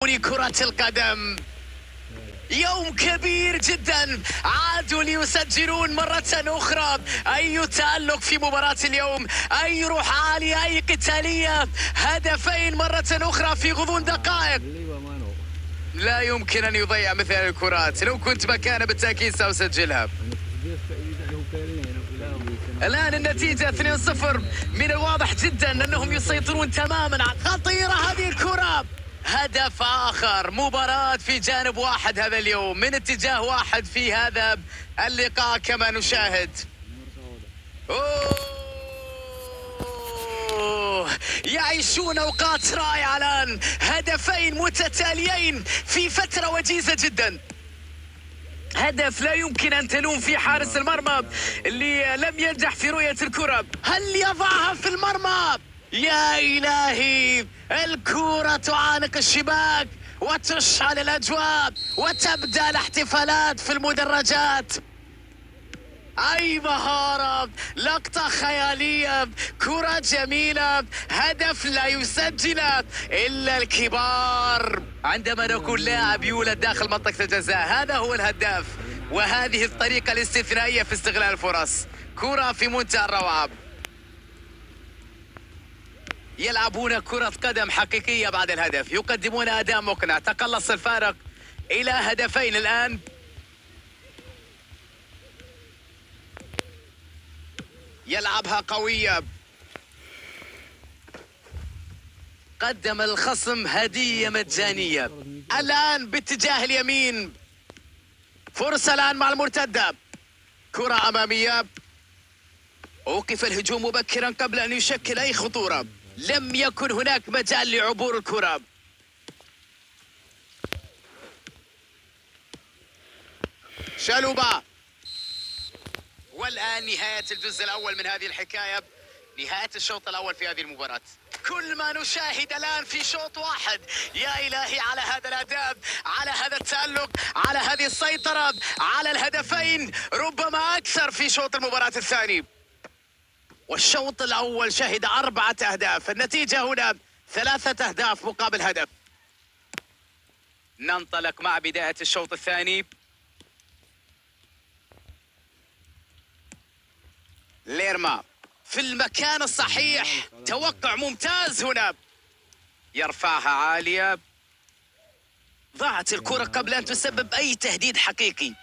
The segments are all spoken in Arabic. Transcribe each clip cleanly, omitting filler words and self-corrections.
كرة القدم. يوم كبير جدا، عادوا ليسجلون مرة أخرى. أي تألق في مباراة اليوم، أي روح عالية، أي قتالية. هدفين مرة أخرى في غضون دقائق. لا يمكن أن يضيع مثل هذه الكرات. لو كنت مكانه بالتأكيد سأسجلها. الآن النتيجة 2-0. من الواضح جدا أنهم يسيطرون تماما. خطيرة هذه الكرة. هدف آخر. مباراة في جانب واحد هذا اليوم، من اتجاه واحد في هذا اللقاء كما نشاهد. يعيشون أوقات رائعة الآن. هدفين متتاليين في فترة وجيزة جدا. هدف لا يمكن أن تلوم فيه حارس المرمى اللي لم ينجح في رؤية الكرة. هل يضعها في المرمى؟ يا إلهي، الكرة تعانق الشباك وتشعل الأجواء وتبدأ الاحتفالات في المدرجات. أي مهارة، لقطة خيالية، كرة جميلة، هدف لا يسجل إلا الكبار. عندما نكون لاعب يولد داخل منطقة الجزاء، هذا هو الهداف، وهذه الطريقة الاستثنائية في استغلال الفرص. كرة في منتهى الروعة. يلعبون كرة قدم حقيقية بعد الهدف، يقدمون أداء مقنع. تقلص الفارق إلى هدفين الآن. يلعبها قوية. قدم الخصم هدية مجانية. الآن باتجاه اليمين. فرصة الآن مع المرتدة. كرة أمامية. أوقف الهجوم مبكرا قبل أن يشكل أي خطورة. لم يكن هناك مجال لعبور الكرة. شالوبا. والآن نهاية الجزء الأول من هذه الحكاية، نهاية الشوط الأول في هذه المباراة. كل ما نشاهد الآن في شوط واحد. يا إلهي على هذا الأداء، على هذا التألق، على هذه السيطرة، على الهدفين، ربما أكثر في شوط المباراة الثاني. والشوط الأول شهد 4 أهداف. النتيجة هنا 3 أهداف مقابل هدف. ننطلق مع بداية الشوط الثاني. ليرما في المكان الصحيح. توقع ممتاز هنا. يرفعها عالية. ضاعت الكرة قبل أن تسبب أي تهديد حقيقي.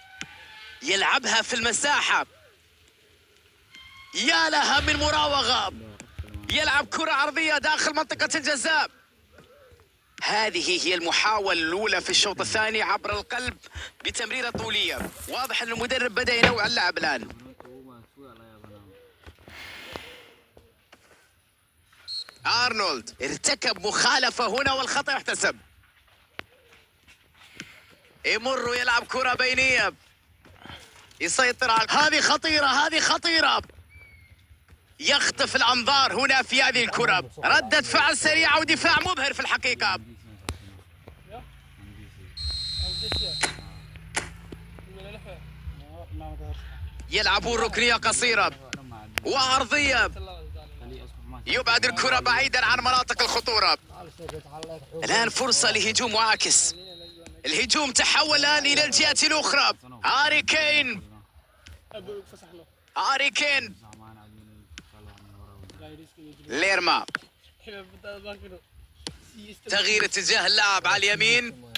يلعبها في المساحة. يا لها من مراوغة. يلعب كرة عرضية داخل منطقة الجزاء. هذه هي المحاولة الأولى في الشوط الثاني عبر القلب بتمريرة طولية. واضح أن المدرب بدأ ينوع اللعب الآن. أرنولد ارتكب مخالفة هنا والخطأ يحتسب. يمر يلعب كرة بينية. يسيطر على هذه خطيرة، هذه خطيرة. يخطف الأنظار هنا في هذه الكرة. ردة فعل سريعة ودفاع مبهر في الحقيقة. يلعبون ركنية قصيرة وعرضية. يبعد الكرة بعيدا عن مناطق الخطورة. الآن فرصة لهجوم معاكس. الهجوم تحول الآن إلى الجهة الأخرى. هاري كين. هاري كين. ليرما. تغيير اتجاه اللاعب على اليمين.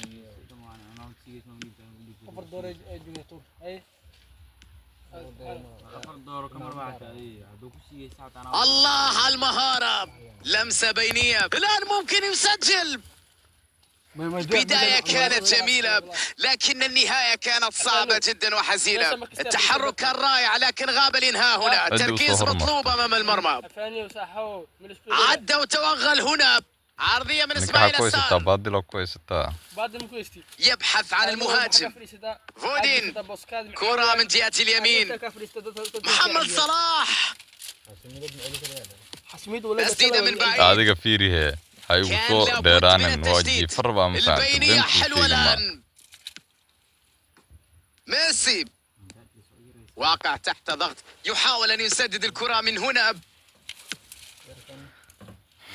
الله على المهارة. لمسة بينية. الآن ممكن يسجل. بداية كانت جميلة لكن النهاية كانت صعبة جدا وحزينة. التحرك كان رائع لكن غاب الإنهاء هنا. التركيز مطلوب أمام المرمى. عدى وتوغل هنا. عرضية من إسماعيل السار. يبحث عن المهاجم. فودين. كرة من جهة اليمين. محمد صلاح. تسديدة من بعيد. البينية حلوة الآن. ميسي واقع تحت ضغط. يحاول أن يسدد الكرة من هنا.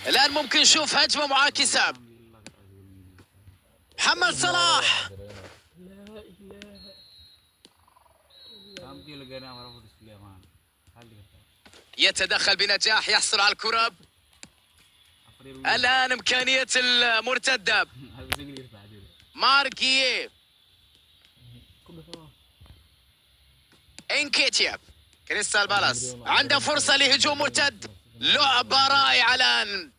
الآن ممكن نشوف هجمة معاكسة. محمد صلاح يتدخل بنجاح، يحصل على الكرة. الآن إمكانية المرتدة. ماركيه، إنكيتيا، كريستال بالاس عنده فرصة لهجوم مرتد. لعبة رائعة الآن،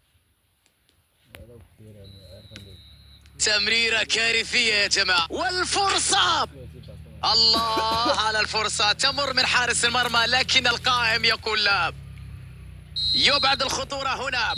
تمريرة كارثية يا جماعة، والفرصة، الله على الفرصة، تمر من حارس المرمى لكن القائم يقول لا. يبعد الخطورة هنا.